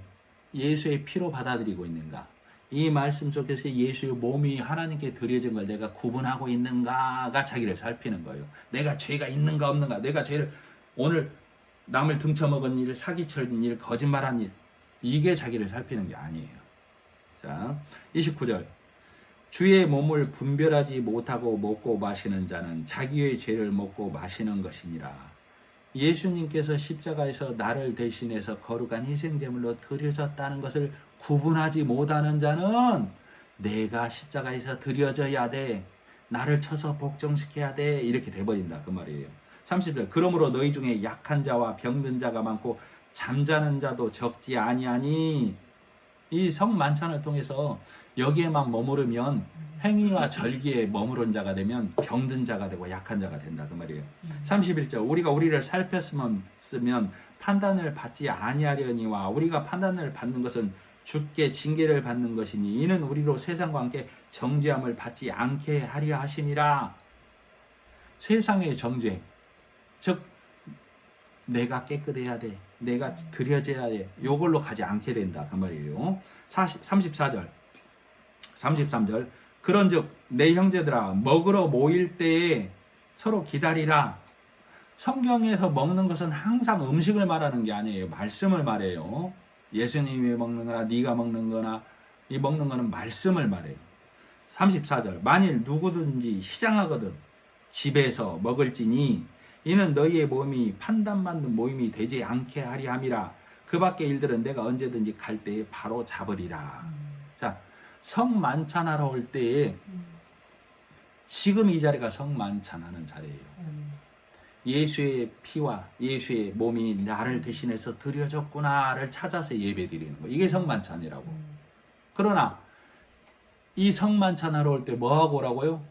예수의 피로 받아들이고 있는가? 이 말씀 속에서 예수의 몸이 하나님께 드려진 걸 내가 구분하고 있는가가 자기를 살피는 거예요. 내가 죄가 있는가 없는가? 내가 죄를, 오늘 남을 등쳐먹은 일, 사기친 일, 거짓말한 일, 이게 자기를 살피는 게 아니에요. 자, 29절. 주의 몸을 분별하지 못하고 먹고 마시는 자는 자기의 죄를 먹고 마시는 것이니라. 예수님께서 십자가에서 나를 대신해서 거룩한 희생제물로 드려졌다는 것을 구분하지 못하는 자는 내가 십자가에서 드려져야 돼, 나를 쳐서 복종시켜야 돼, 이렇게 돼버린다 그 말이에요. 30절. 그러므로 너희 중에 약한 자와 병든 자가 많고 잠자는 자도 적지 아니하니. 이 성만찬을 통해서 여기에만 머무르면 행위와 절기에 머무른 자가 되면 병든 자가 되고 약한 자가 된다 그 말이에요. 31절. 우리가 우리를 살폈으면 판단을 받지 아니하려니와 우리가 판단을 받는 것은 주께 징계를 받는 것이니 이는 우리로 세상과 함께 정죄함을 받지 않게 하려 하심이라. 세상의 정죄, 즉 내가 깨끗해야 돼, 내가 드려져야 돼, 요걸로 가지 않게 된다 그 말이에요. 34절 33절. 그런즉 내 형제들아, 먹으러 모일 때에 서로 기다리라. 성경에서 먹는 것은 항상 음식을 말하는 게 아니에요. 말씀을 말해요. 예수님이 먹는 거나 네가 먹는 거나, 이 먹는 거는 말씀을 말해요. 34절. 만일 누구든지 시장하거든 집에서 먹을지니 이는 너희의 몸이 판단받는 모임이 되지 않게 하리 함이라. 그 밖의 일들은 내가 언제든지 갈 때에 바로 잡으리라. 자, 성만찬하러 올 때에 지금 이 자리가 성만찬하는 자리예요. 예수의 피와 예수의 몸이 나를 대신해서 드려졌구나를 찾아서 예배드리는 거, 이게 성만찬이라고. 그러나 이 성만찬하러 올 때 뭐하고 오라고요?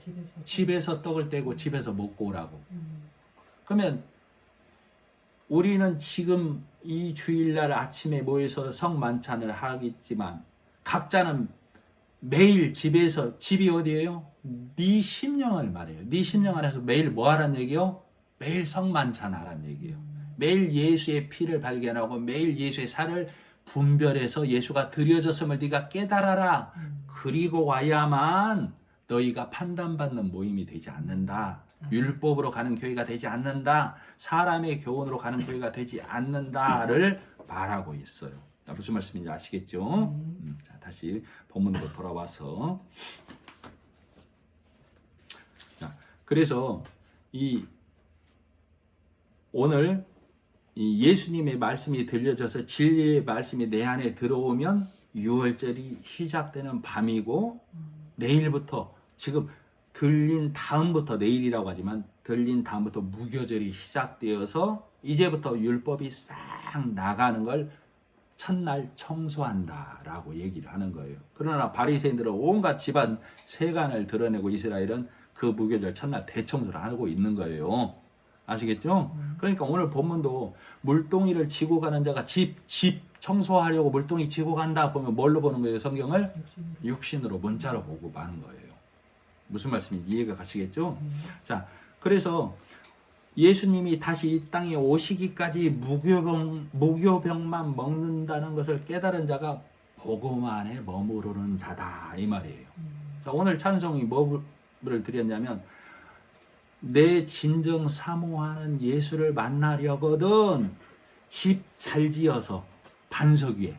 집에서 떡을 떼고 집에서 먹고 오라고. 그러면 우리는 지금 이 주일날 아침에 모여서 성만찬을 하겠지만 각자는 매일 집에서, 집이 어디예요? 네 심령을 말해요. 네 심령 안에서 매일 뭐 하란 얘기요? 매일 성만찬 하란 얘기예요. 매일 예수의 피를 발견하고 매일 예수의 살을 분별해서 예수가 드려졌음을 네가 깨달아라. 그리고 와야만 너희가 판단받는 모임이 되지 않는다. 율법으로 가는 교회가 되지 않는다. 사람의 교훈으로 가는 교회가 되지 않는다를 말하고 있어요. 무슨 말씀인지 아시겠죠? 자, 다시 본문으로 돌아와서, 자, 그래서 오늘 이 예수님의 말씀이 들려져서 진리의 말씀이 내 안에 들어오면 유월절이 시작되는 밤이고, 내일부터, 지금 들린 다음부터, 내일이라고 하지만 들린 다음부터 무교절이 시작되어서 이제부터 율법이 싹 나가는 걸 첫날 청소한다라고 얘기를 하는 거예요. 그러나 바리새인들은 온갖 집안 세간을 드러내고 이스라엘은 그 무교절 첫날 대청소를 하고 있는 거예요. 아시겠죠? 그러니까 오늘 본문도 물동이를 지고 가는 자가 집 청소하려고 물동이 지고 간다 보면 뭘로 보는 거예요? 성경을 육신으로, 문자로 보고 마는 거예요. 무슨 말씀인지 이해가 가시겠죠? 자, 그래서 예수님이 다시 이 땅에 오시기까지 무교병만 먹는다는 것을 깨달은 자가 복음 안에 머무르는 자다, 이 말이에요. 자, 오늘 찬송이 뭐를 드렸냐면, 내 진정 사모하는 예수를 만나려거든 집 잘 지어서 반석 위에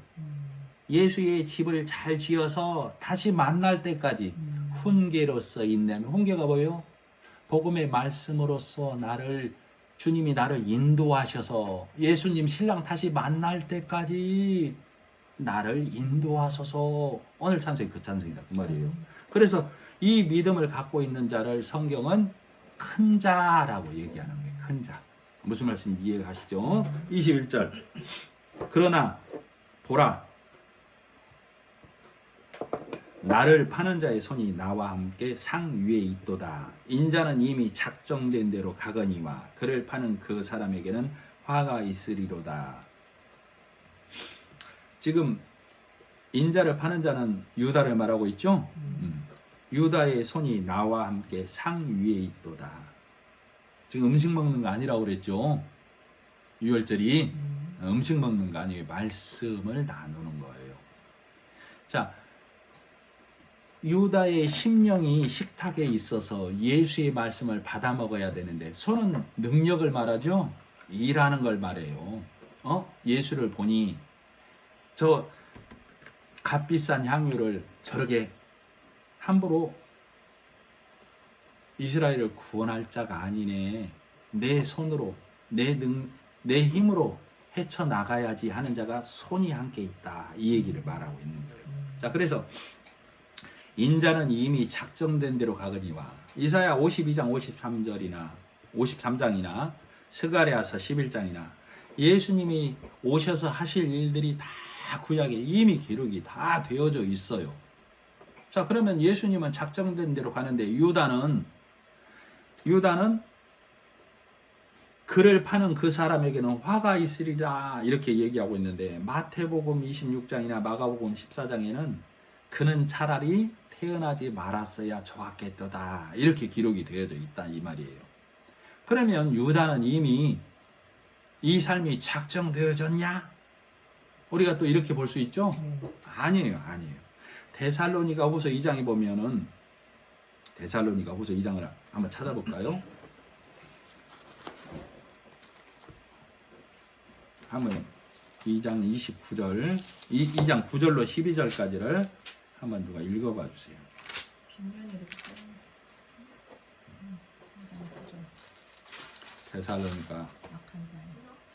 예수의 집을 잘 지어서 다시 만날 때까지 훈계로서 인내하면, 훈계가 뭐예요? 복음의 말씀으로서 주님이 나를 인도하셔서 예수님 신랑 다시 만날 때까지 나를 인도하소서. 오늘 찬송이 그 찬송이다 그 말이에요. 그래서 이 믿음을 갖고 있는 자를 성경은 큰 자라고 얘기하는 거예요. 큰 자. 무슨 말씀인지 이해가시죠? 21절. 그러나 보라, 나를 파는 자의 손이 나와 함께 상 위에 있도다. 인자는 이미 작정된 대로 가거니와 그를 파는 그 사람에게는 화가 있으리로다. 지금 인자를 파는 자는 유다를 말하고 있죠. 유다의 손이 나와 함께 상 위에 있도다. 지금 음식 먹는 거 아니라고 그랬죠. 유월절이 음식 먹는 거 아니에요. 말씀을 나누는 거예요. 자, 유다의 심령이 식탁에 있어서 예수의 말씀을 받아 먹어야 되는데 손은 능력을 말하죠. 일하는 걸 말해요. 예수를 보니 저 값비싼 향유를 저렇게 함부로 이스라엘을 구원할 자가 아니네. 내 손으로 내 힘으로 헤쳐나가야지 하는 자가 손이 함께 있다. 이 얘기를 말하고 있는 거예요. 자, 그래서 인자는 이미 작정된 대로 가거니와 이사야 52장 53장이나 스가랴서 11장이나 예수님이 오셔서 하실 일들이 다 구약에 이미 기록이 다 되어져 있어요. 자, 그러면 예수님은 작정된 대로 가는데 유다는 그를 파는 그 사람에게는 화가 있으리라 이렇게 얘기하고 있는데 마태복음 26장이나 마가복음 14장에는 그는 차라리 태어나지 말았어야 좋았겠도다 이렇게 기록이 되어져 있다 이 말이에요. 그러면 유다는 이미 이 삶이 작정되어졌냐? 우리가 또 이렇게 볼 수 있죠? 아니에요. 데살로니가 후서 2장에 보면은 데살로니가 후서 2장을 한번 찾아볼까요? 한번 2장 29절 2장 9절로 12절까지를 한번 누가 읽어봐 주세요. 데살로니가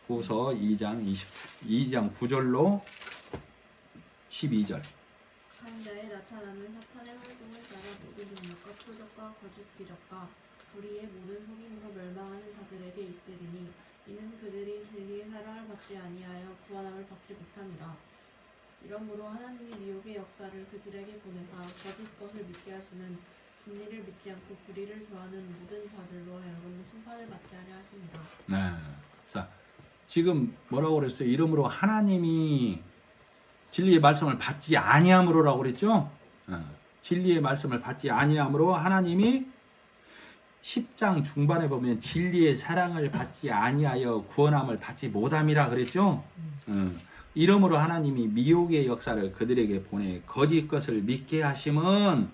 후서 2장 9절로 12절. 한 자에 나타나는 사탄의 활동을 따라 모든 능력과 표적과 거짓 기적과 불의의 모든 속임으로 멸망하는 자들에게 있으리니 이는 그들이 진리의 사랑을 받지 아니하여 구원함을 받지 못함이라. 이러므로 하나님이 미혹의 역사를 그들에게 보내사 거짓 것을 믿게 하시는 진리를 믿지 않고 불의를 좋아하는 모든 자들로 하여금 심판을 받게 하려 하십니다. 네. 자, 지금 뭐라고 그랬어요? 이러므로 하나님이 진리의 말씀을 받지 아니함으로라고 그랬죠? 진리의 말씀을 받지 아니함으로 하나님이 10장 중반에 보면 진리의 사랑을 받지 아니하여 구원함을 받지 못함이라 그랬죠? 이러므로 하나님이 미혹의 역사를 그들에게 보내 거짓 것을 믿게 하심은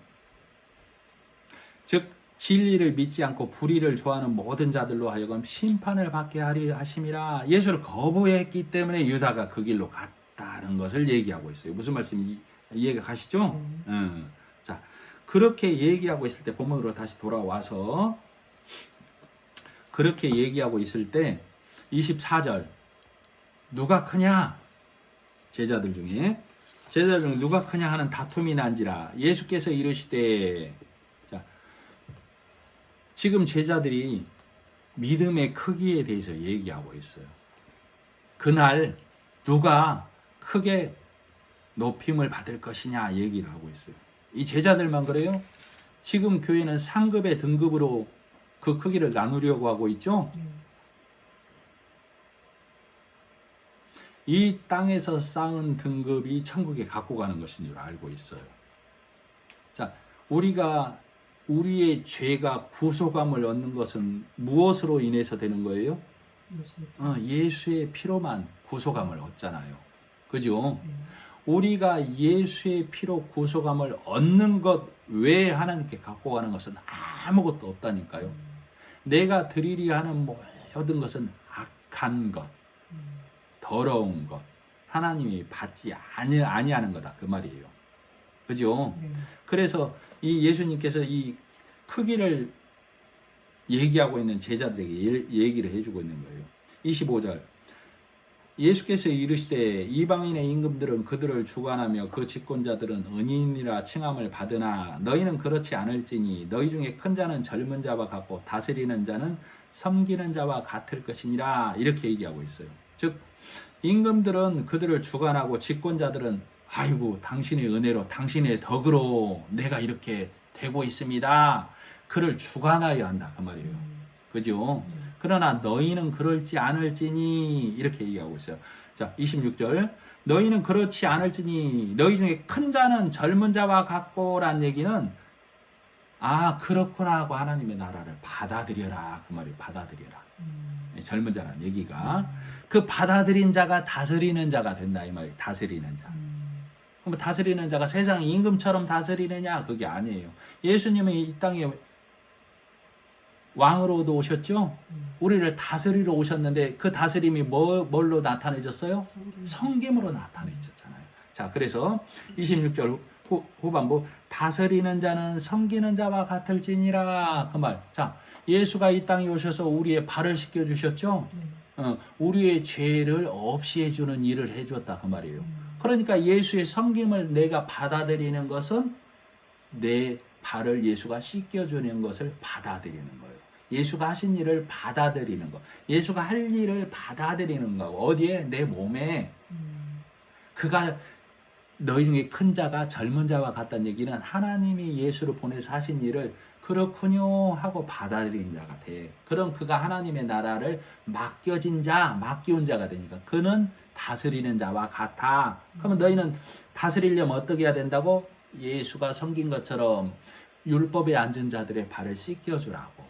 즉 진리를 믿지 않고 불의를 좋아하는 모든 자들로 하여금 심판을 받게 하리 하심이라. 예수를 거부했기 때문에 유다가 그 길로 갔다는 것을 얘기하고 있어요. 무슨 말씀인지 이해가 가시죠? 자, 그렇게 얘기하고 있을 때 본문으로 다시 돌아와서 그렇게 얘기하고 있을 때 24절 누가 크냐? 제자들 중에 누가 크냐 하는 다툼이 난지라 예수께서 이르시되. 자, 지금 제자들이 믿음의 크기에 대해서 얘기하고 있어요. 그날 누가 크게 높임을 받을 것이냐 얘기를 하고 있어요. 이 제자들만 그래요? 지금 교회는 상급의 등급으로 그 크기를 나누려고 하고 있죠? 이 땅에서 쌓은 등급이 천국에 갖고 가는 것인 줄 알고 있어요. 자, 우리의 죄가 구속함을 얻는 것은 무엇으로 인해서 되는 거예요? 예수의 피로만 구속함을 얻잖아요. 그죠? 우리가 예수의 피로 구속함을 얻는 것 외에 하나님께 갖고 가는 것은 아무것도 없다니까요. 내가 드리리 하는 모든 것은 악한 것, 더러운 것, 하나님이 받지 아니하는 거다 그 말이에요. 그죠? 그래서 이 예수님께서 이 크기를 얘기하고 있는 제자들에게 얘기를 해주고 있는 거예요. 25절 예수께서 이르시되 이방인의 임금들은 그들을 주관하며 그 집권자들은 은인이라 칭함을 받으나 너희는 그렇지 않을지니 너희 중에 큰 자는 젊은 자와 같고 다스리는 자는 섬기는 자와 같을 것이니라 이렇게 얘기하고 있어요. 즉 임금들은 그들을 주관하고 집권자들은 아이고 당신의 은혜로 당신의 덕으로 내가 이렇게 되고 있습니다. 그를 주관하여야 한다 그 말이에요. 그죠? 그러나 너희는 그럴지 않을지니 이렇게 얘기하고 있어요. 자, 26절. 너희는 그렇지 않을지니 너희 중에 큰 자는 젊은 자와 같고란 얘기는 아 그렇구나 하고 하나님의 나라를 받아들여라 그 말이에요. 받아들여라. 젊은 자란 얘기가 그 받아들인 자가 다스리는 자가 된다 이 말이에요. 다스리는 자. 그럼 다스리는 자가 세상 임금처럼 다스리느냐 그게 아니에요. 예수님은 이 땅에 왕으로도 오셨죠. 우리를 다스리러 오셨는데 그 다스림이 뭘로 나타내졌어요? 성김으로 나타내졌잖아요. 자, 그래서 26절 후반부 다스리는 자는 섬기는 자와 같을지니라 그 말. 자, 예수가 이 땅에 오셔서 우리의 발을 씻겨 주셨죠. 우리의 죄를 없이 해주는 일을 해줬다 그 말이에요. 그러니까 예수의 섬김을 내가 받아들이는 것은 내 발을 예수가 씻겨주는 것을 받아들이는 거예요. 예수가 하신 일을 받아들이는 거. 예수가 할 일을 받아들이는 거고 어디에? 내 몸에. 그가 너희 중에 큰 자가 젊은 자와 같다는 얘기는 하나님이 예수를 보내서 하신 일을 그렇군요 하고 받아들이는 자가 돼. 그럼 그가 하나님의 나라를 맡겨진 자, 맡기운 자가 되니까 그는 다스리는 자와 같아. 그러면 너희는 다스리려면 어떻게 해야 된다고? 예수가 섬긴 것처럼 율법에 앉은 자들의 발을 씻겨주라고.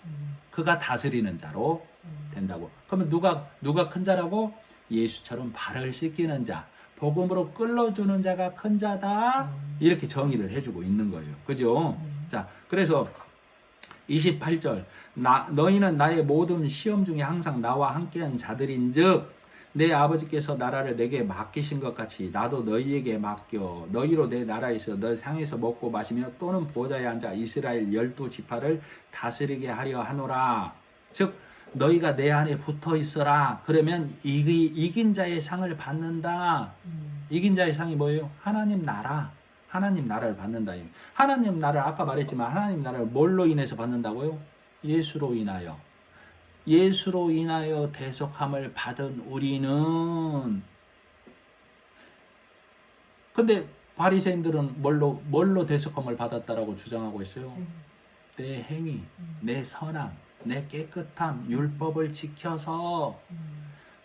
그가 다스리는 자로 된다고. 그러면 누가 큰 자라고? 예수처럼 발을 씻기는 자. 복음으로 끌어주는 자가 큰 자다. 이렇게 정의를 해주고 있는 거예요. 그죠? 자, 그래서 28절. 너희는 나의 모든 시험 중에 항상 나와 함께한 자들인 즉, 내 아버지께서 나라를 내게 맡기신 것 같이 나도 너희에게 맡겨 너희로 내 나라에서 너 상에서 먹고 마시며 또는 보좌에 앉아 이스라엘 12지파를 다스리게 하려 하노라. 즉 너희가 내 안에 붙어 있어라. 그러면 이긴 자의 상을 받는다. 이긴 자의 상이 뭐예요? 하나님 나라. 하나님 나라를 받는다. 하나님 나라를 아까 말했지만 하나님 나라를 뭘로 인해서 받는다고요? 예수로 인하여. 예수로 인하여 대속함을 받은 우리는. 근데 바리새인들은 뭘로 대속함을 받았다라고 주장하고 있어요? 내 행위, 내 선함, 내 깨끗함, 율법을 지켜서.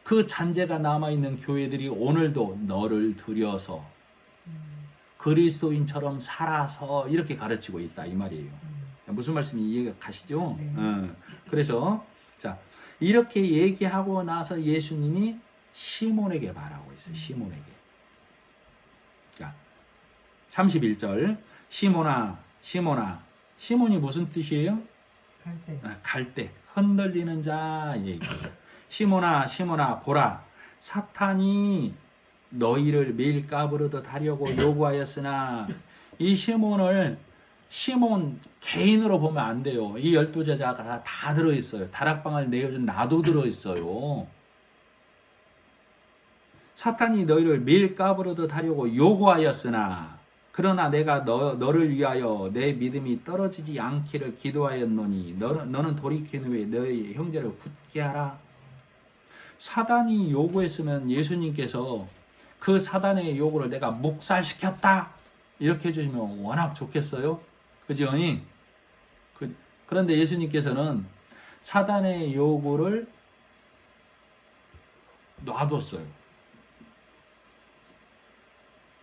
그 잔재가 남아있는 교회들이 오늘도 너를 들여서 그리스도인처럼 살아서 이렇게 가르치고 있다 이 말이에요. 무슨 말씀인지 이해가 가시죠? 네. 그래서 자 이렇게 얘기하고 나서 예수님이 시몬에게 말하고 있어요. 시몬에게. 자 31절 시몬아 시몬아. 시몬이 무슨 뜻이에요? 갈대. 갈대, 흔들리는 자 얘기예요. 시몬아 시몬아 보라 사탄이 너희를 밀가부르듯 하려고 요구하였으나. 이 시몬 개인으로 보면 안 돼요. 이 12제자가 다 들어있어요. 다락방을 내어준 나도 들어있어요. 사탄이 너희를 밀가부르듯 하려고 요구하였으나 그러나 내가 너를 위하여 내 믿음이 떨어지지 않기를 기도하였노니 너는 돌이킨 후에 너희 형제를 굳게 하라. 사단이 요구했으면 예수님께서 그 사단의 요구를 내가 묵살시켰다 이렇게 해주시면 워낙 좋겠어요. 그죠? 그런데 예수님께서는 사단의 요구를 놔뒀어요.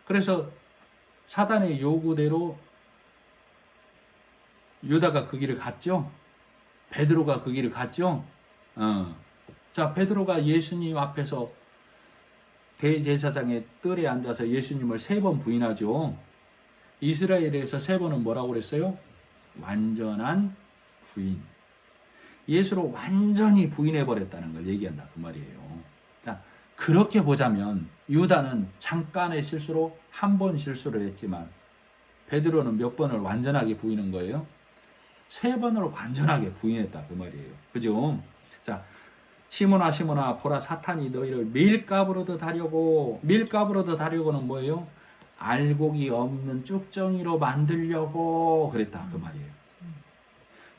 그래서 사단의 요구대로 유다가 그 길을 갔죠. 베드로가 그 길을 갔죠. 자, 베드로가 예수님 앞에서 대제사장의 뜰에 앉아서 예수님을 3번 부인하죠. 이스라엘에서 3번은 뭐라고 그랬어요? 완전한 부인. 예수를 완전히 부인해버렸다는 걸 얘기한다 그 말이에요. 자, 그렇게 보자면 유다는 잠깐의 실수로 한 번 실수를 했지만 베드로는 몇 번을 완전하게 부인한 거예요? 3번을 완전하게 부인했다 그 말이에요. 그죠? 자, 시몬아 시몬아 보라 사탄이 너희를 밀가부르듯 하려고는 뭐예요? 알곡이 없는 쭉정이로 만들려고 그랬다 그 말이에요.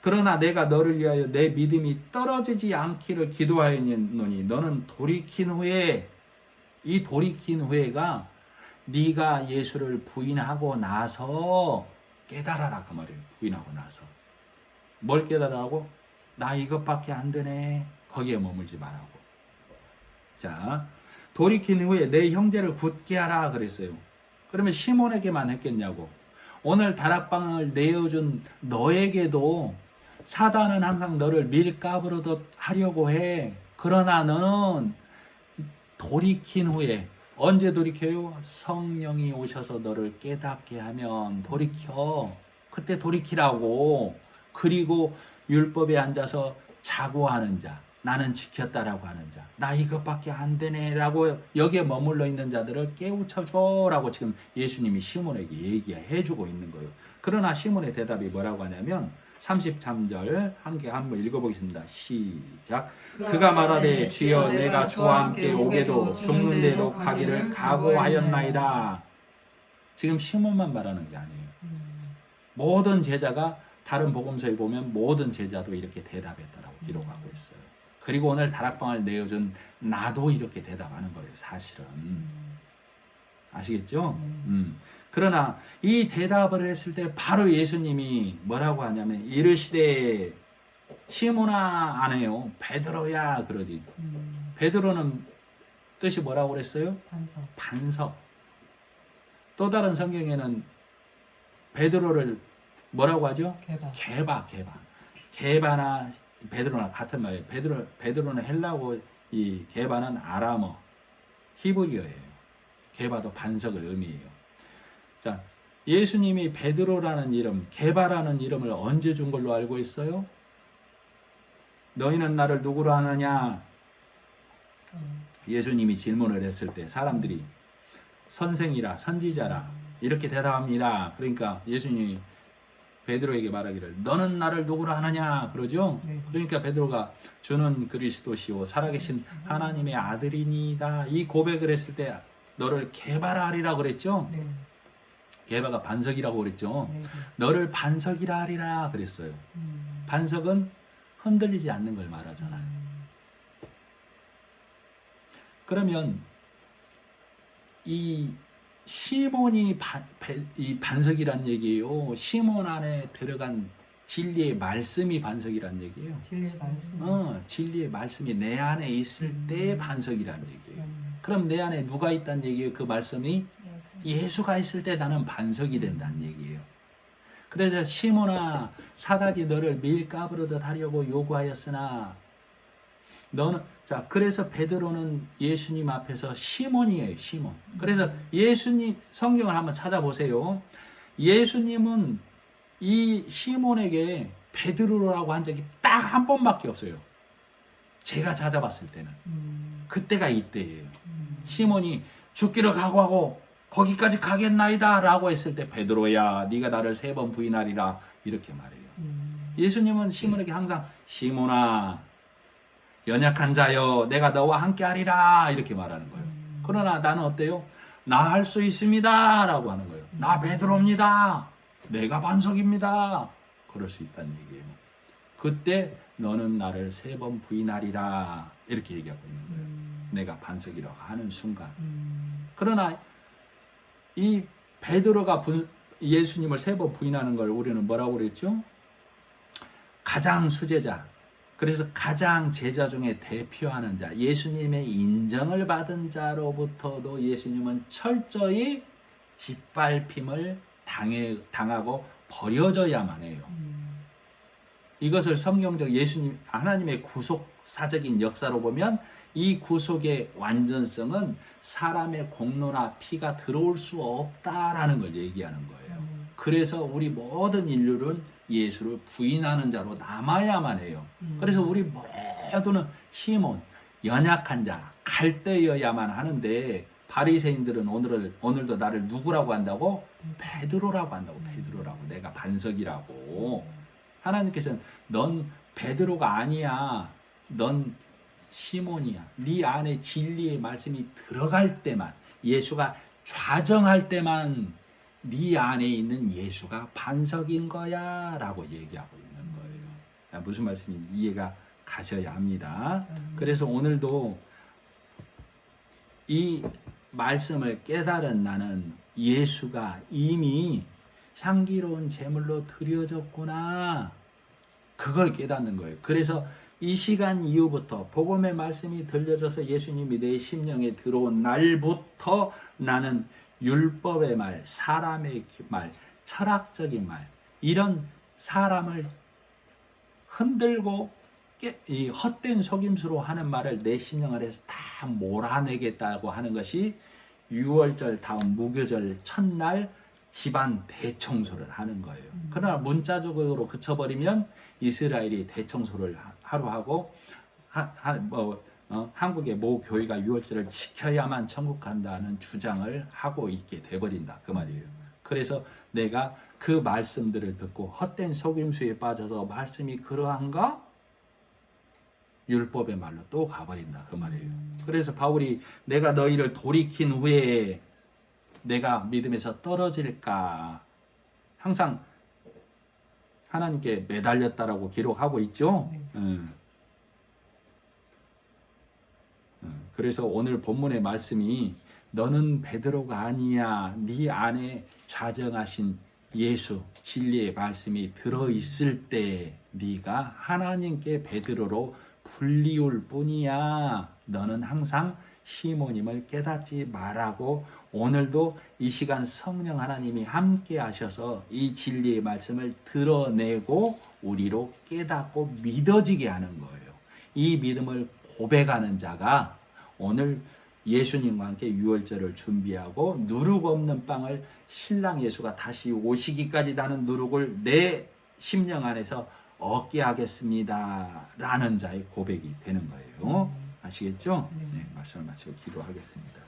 그러나 내가 너를 위하여 내 믿음이 떨어지지 않기를 기도하였노니 너는 돌이킨 후에, 이 돌이킨 후에가 네가 예수를 부인하고 나서 깨달아라 그 말이에요. 부인하고 나서 뭘 깨달으라고? 나 이것밖에 안 되네. 거기에 머물지 말라고. 자, 돌이킨 후에 내 형제를 굳게 하라 그랬어요. 그러면 시몬에게만 했겠냐고. 오늘 다락방을 내어준 너에게도 사단은 항상 너를 밀가부르듯 하려고 해. 그러나 너는 돌이킨 후에, 언제 돌이켜요? 성령이 오셔서 너를 깨닫게 하면 돌이켜. 그때 돌이키라고. 그리고 율법에 앉아서 자고하는 자, 나는 지켰다라고 하는 자, 나 이것밖에 안 되네 라고 여기에 머물러 있는 자들을 깨우쳐줘 라고 지금 예수님이 시몬에게 얘기해 주고 있는 거예요. 그러나 시몬의 대답이 뭐라고 하냐면 33절 함께 한번 읽어보겠습니다. 시작. 그가 말하되 주여 내가 주와 함께 오게도 죽는 데도 가기를 각오하였나이다. 지금 시몬만 말하는 게 아니에요. 모든 제자가 다른 복음서에 보면 모든 제자도 이렇게 대답했다라고 기록하고 있어요. 그리고 오늘 다락방을 내어준 나도 이렇게 대답하는 거예요. 사실은. 아시겠죠? 그러나 이 대답을 했을 때 바로 예수님이 뭐라고 하냐면 이르시되 시몬아 안 해요. 베드로야 그러지. 베드로는 뜻이 뭐라고 그랬어요? 반석. 또 다른 성경에는 베드로를 뭐라고 하죠? 개바. 개바나 베드로나 같은 말이에요. 베드로는 헬라고, 이 개바는 아람어, 히브리어예요. 개바도 반석을 의미해요. 자, 예수님이 베드로라는 이름, 게바라는 이름을 언제 준 걸로 알고 있어요? 너희는 나를 누구로 하느냐? 예수님이 질문을 했을 때 사람들이 선생이라, 선지자라 이렇게 대답합니다. 그러니까 예수님이 베드로에게 말하기를 너는 나를 누구로 하느냐? 그러죠? 그러니까 베드로가 주는 그리스도시오 살아계신 하나님의 아들이니다. 이 고백을 했을 때 너를 게바라 하리라 그랬죠? 게바가 반석이라고 그랬죠. 너를 반석이라 하리라 그랬어요. 반석은 흔들리지 않는 걸 말하잖아요. 그러면 이 시몬이 이 반석이란 얘기예요. 시몬 안에 들어간 진리의 말씀이 반석이란 얘기예요. 진리의 말씀. 진리의 말씀이 내 안에 있을 때 반석이란 얘기예요. 그럼 내 안에 누가 있다는 얘기예요? 그 말씀이 예수가 있을 때 나는 반석이 된다는 얘기예요. 그래서 시몬아 사단이 너를 밀가부르듯 하려고 요구하였으나 너는, 자, 그래서 베드로는 예수님 앞에서 시몬이에요. 시몬. 그래서 예수님 성경을 한번 찾아보세요. 예수님은 이 시몬에게 베드로라고 한 적이 딱 한 번밖에 없어요. 제가 찾아봤을 때는 그때가 이때예요. 시몬이 죽기를 각오하고 거기까지 가겠나이다 라고 했을 때 베드로야 네가 나를 3번 부인하리라 이렇게 말해요. 예수님은 시몬에게 항상 시몬아 연약한 자여 내가 너와 함께 하리라 이렇게 말하는 거예요. 그러나 나는 어때요? 나 할 수 있습니다 라고 하는 거예요. 나 베드로입니다. 내가 반석입니다. 그럴 수 있다는 얘기예요. 그때 너는 나를 3번 부인하리라 이렇게 얘기하고 있는 거예요. 내가 반석이라고 하는 순간. 그러나 이 베드로가 예수님을 3번 부인하는 걸 우리는 뭐라고 그랬죠? 가장 수제자, 그래서 가장 제자 중에 대표하는 자, 예수님의 인정을 받은 자로부터도 예수님은 철저히 짓밟힘을 당하고 버려져야만 해요. 이것을 성경적 예수님 하나님의 구속사적인 역사로 보면 이 구속의 완전성은 사람의 공로나 피가 들어올 수 없다라는 걸 얘기하는 거예요. 그래서 우리 모든 인류는 예수를 부인하는 자로 남아야만 해요. 그래서 우리 모두는 시몬, 연약한 자, 갈대여야만 하는데 바리새인들은 오늘도 나를 누구라고 한다고? 베드로라고 한다고. 베드로라고. 내가 반석이라고. 하나님께서는 넌 베드로가 아니야. 넌 시몬이야. 네 안에 진리의 말씀이 들어갈 때만, 예수가 좌정할 때만 네 안에 있는 예수가 반석인 거야 라고 얘기하고 있는 거예요. 무슨 말씀인지 이해가 가셔야 합니다. 그래서 오늘도 이 말씀을 깨달은 나는 예수가 이미 향기로운 제물로 드려졌구나, 그걸 깨닫는 거예요. 그래서 이 시간 이후부터 복음의 말씀이 들려져서 예수님이 내 심령에 들어온 날부터 나는 율법의 말, 사람의 말, 철학적인 말, 이런 사람을 흔들고 이 헛된 속임수로 하는 말을 내 심령 안에서 다 몰아내겠다고 하는 것이 6월절 다음 무교절 첫날 집안 대청소를 하는 거예요. 그러나 문자적으로 그쳐버리면 이스라엘이 대청소를 하루 하고 한국의 모 교회가 6월절을 지켜야만 천국 간다는 주장을 하고 있게 돼버린다 그 말이에요. 그래서 내가 그 말씀들을 듣고 헛된 속임수에 빠져서 말씀이 그러한가? 율법의 말로 또 가버린다 그 말이에요. 그래서 바울이 내가 너희를 돌이킨 후에 내가 믿음에서 떨어질까 항상 하나님께 매달렸다라고 기록하고 있죠. 그래서 오늘 본문의 말씀이 너는 베드로가 아니야. 네 안에 좌정하신 예수 진리의 말씀이 들어있을 때 네가 하나님께 베드로로 불리울 뿐이야. 너는 항상 시모님을 깨닫지 말라고 오늘도 이 시간 성령 하나님이 함께 하셔서 이 진리의 말씀을 드러내고 우리로 깨닫고 믿어지게 하는 거예요. 이 믿음을 고백하는 자가 오늘 예수님과 함께 유월절을 준비하고 누룩 없는 빵을 신랑 예수가 다시 오시기까지 나는 누룩을 내 심령 안에서 얻게 하겠습니다 라는 자의 고백이 되는 거예요. 아시겠죠? 네, 말씀을 마치고 기도하겠습니다.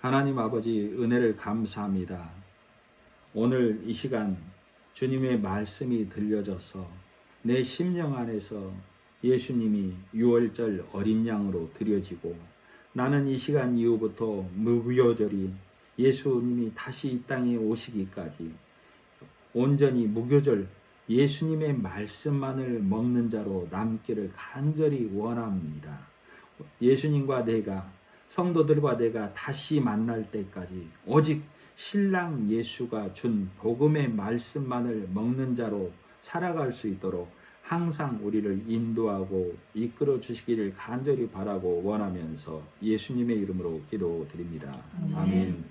하나님 아버지 은혜를 감사합니다. 오늘 이 시간 주님의 말씀이 들려져서 내 심령 안에서 예수님이 유월절 어린 양으로 드려지고 나는 이 시간 이후부터 무교절이 예수님이 다시 이 땅에 오시기까지 온전히 무교절 예수님의 말씀만을 먹는 자로 남기를 간절히 원합니다. 예수님과 내가 성도들과 내가 다시 만날 때까지 오직 신랑 예수가 준 복음의 말씀만을 먹는 자로 살아갈 수 있도록 항상 우리를 인도하고 이끌어 주시기를 간절히 바라고 원하면서 예수님의 이름으로 기도드립니다. 아멘.